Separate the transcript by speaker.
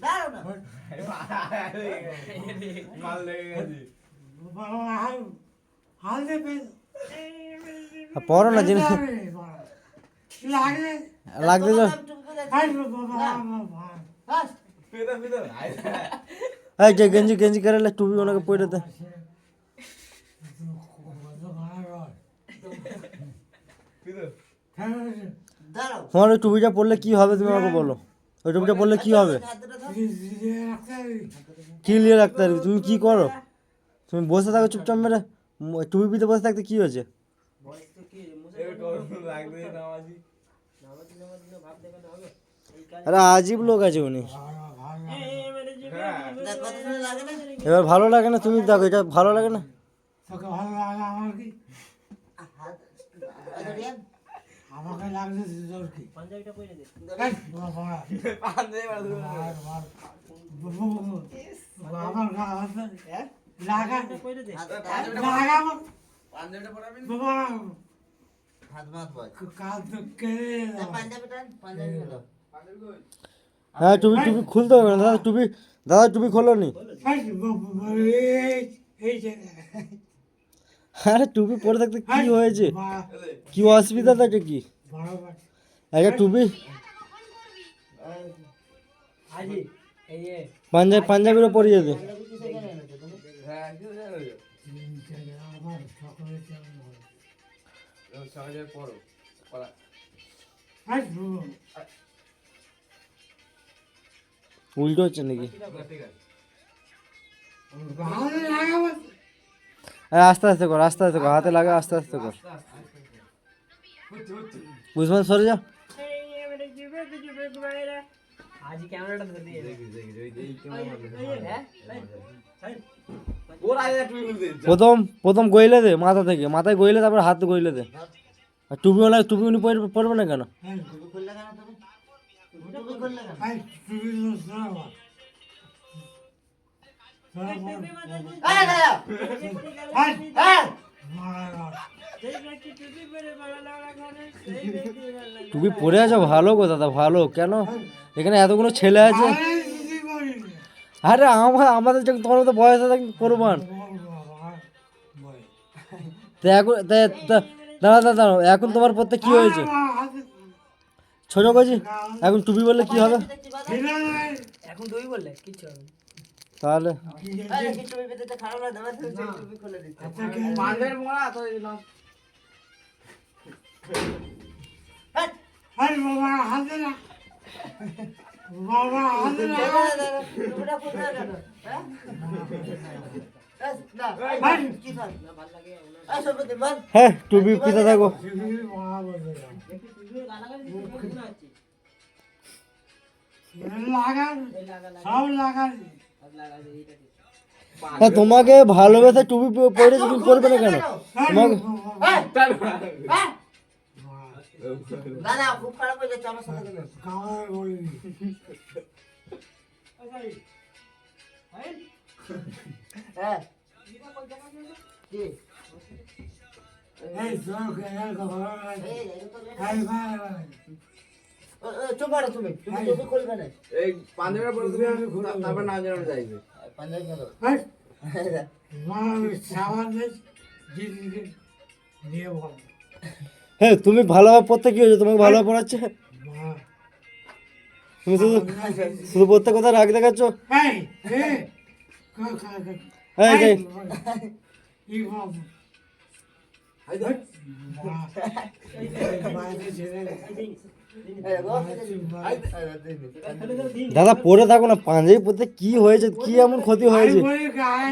Speaker 1: দাঁড়াও না
Speaker 2: মাল লেগে গেছে
Speaker 3: পড়ো না জিনিস লাগতে তো এই যে গেঞ্জি গেঞ্জি করে টুপি ওনাকে পরে দে তোমার ওই টুপিটা পরলে কি হবে তুমি আমাকে বলো ওই টুপিটা পরলে কি হবে কি নিয়ে রাখতে পারবি তুমি কি করো তুমি বসে থাকো চুপচাপ মেরে টুপি পিতে বসে থাকতে কি হয়েছে আরে আজীব লোক আছে উনি এবার ভালো লাগে না তুমি দেখো এটা ভালো লাগে না
Speaker 4: আমাকে লাগছে তোর কি
Speaker 1: পাঞ্জাবিটা কইরে দে
Speaker 4: আমার গা আছে লাগা
Speaker 1: কইরে দে
Speaker 4: লাগা
Speaker 2: পাঞ্জাবিটা পরাবি
Speaker 4: বাবা
Speaker 1: হাত মাত বল
Speaker 4: কাল তো কে
Speaker 1: পাঞ্জাবিটা পাঞ্জাবি হলো
Speaker 3: হ্যাঁ টুপি টুপি খুলতে হবে না দাদা টুপি খোলো নি
Speaker 4: এই যে
Speaker 3: আরে টুপি পরে থাকতে কি হয়েছে কি অসুবিধা থাকে কি একটা টুপি
Speaker 1: আজি এই এ
Speaker 3: পাঞ্জাবিরও পরিয়ে দে
Speaker 1: পাঞ্জাবি কিসে কেন এনেছো তুমি
Speaker 2: হ্যাঁ কি জানো
Speaker 4: আমার সকলে
Speaker 2: সহজে পড়ো পড়া
Speaker 3: উল্টো হচ্ছে নাকি
Speaker 2: ঠিক আছে
Speaker 4: ভালো লাগাবো
Speaker 3: আস্তে আস্তে কর হাতে লাগা আস্তে আস্তে কর বুঝবেন সরে যা
Speaker 1: আজি ক্যামেরাটা ধরে দিয়ে
Speaker 2: দেখি এই
Speaker 1: হ্যাঁ
Speaker 2: ওর আগে টুপি খুলতে
Speaker 3: প্রথম গইলে দে মাথায় গইলে তারপর হাত গইলে দে আর টুপি উনি পরবে না কেন
Speaker 1: টুপি খুললে কেন তুমি টুপি খুললে কেন
Speaker 4: ভাই তুমি শোনো
Speaker 1: আরে দাদা
Speaker 4: ভাই
Speaker 1: হ্যাঁ
Speaker 3: টুপি পরে আছো ভালো গো দাদা ভালো কেন এখানে এতগুলো ছেলে আছে আরে আমাদের যখন তোমার মতো বয়স আছে করবান তো এখন দাঁড়া এখন তোমার পড়তে কি হয়েছে ছোট কাজি এখন টুপি বললে কি হবে
Speaker 1: এখন দুই বললে কিছু হবে
Speaker 3: তাহলে
Speaker 1: আরে কি টুপি পেতে খারাপ লাগে না তুমি টুপি খুলে দিচ্ছ
Speaker 2: পাঞ্জাবি পরা তো
Speaker 4: আরে বাবা হাতে না বাবা হাতে না
Speaker 1: টুপিটা খুললে কেন হ্যাঁ না
Speaker 4: ভাই
Speaker 1: কি থাক না ভালো লাগে এই সব দিন বল
Speaker 3: হ্যাঁ টুপি পিতা থাকো
Speaker 4: বাবা বলে
Speaker 1: একটু টুপি গালাগালি দিতে মনে হচ্ছে
Speaker 4: লাগা সব লাগা
Speaker 1: লাগাই এইটা
Speaker 3: হ্যাঁ তোমাকে ভালোবেসে টুপি পরে তুমি পরবে না কেন তোমাকে
Speaker 1: দাদা খুব খারাপ হয়ে যাচ্ছে আমার সাথে
Speaker 4: কামার বলি
Speaker 1: হ্যাঁ কি
Speaker 4: এই সব কেন খবর
Speaker 1: এই এই তো
Speaker 4: ভাই ভাই
Speaker 1: চুপ করো তুমি টুপি খুলবে না
Speaker 2: এই পাঞ্জাবিটা পরে তুমি তারপর না জানানো যাইবে
Speaker 1: পাঞ্জাবি করো
Speaker 4: ভাই মা সাবান দিদি নিয়ে বল
Speaker 3: হ্যাঁ তুমি ভালোভাবে পড়তে কি হয়েছে তোমাকে ভালোভাবে পড়াচ্ছে
Speaker 4: মা
Speaker 3: তুমি শুধু পড়তে কথা রাগ দেখাচ্ছ
Speaker 4: এই এই
Speaker 3: এই যে
Speaker 4: ই বাবু
Speaker 3: দাদা পড়ে থাকো না পাঞ্জাবি পড়তে কি হয়েছে কি এমন ক্ষতি হয়েছে
Speaker 4: গায়ে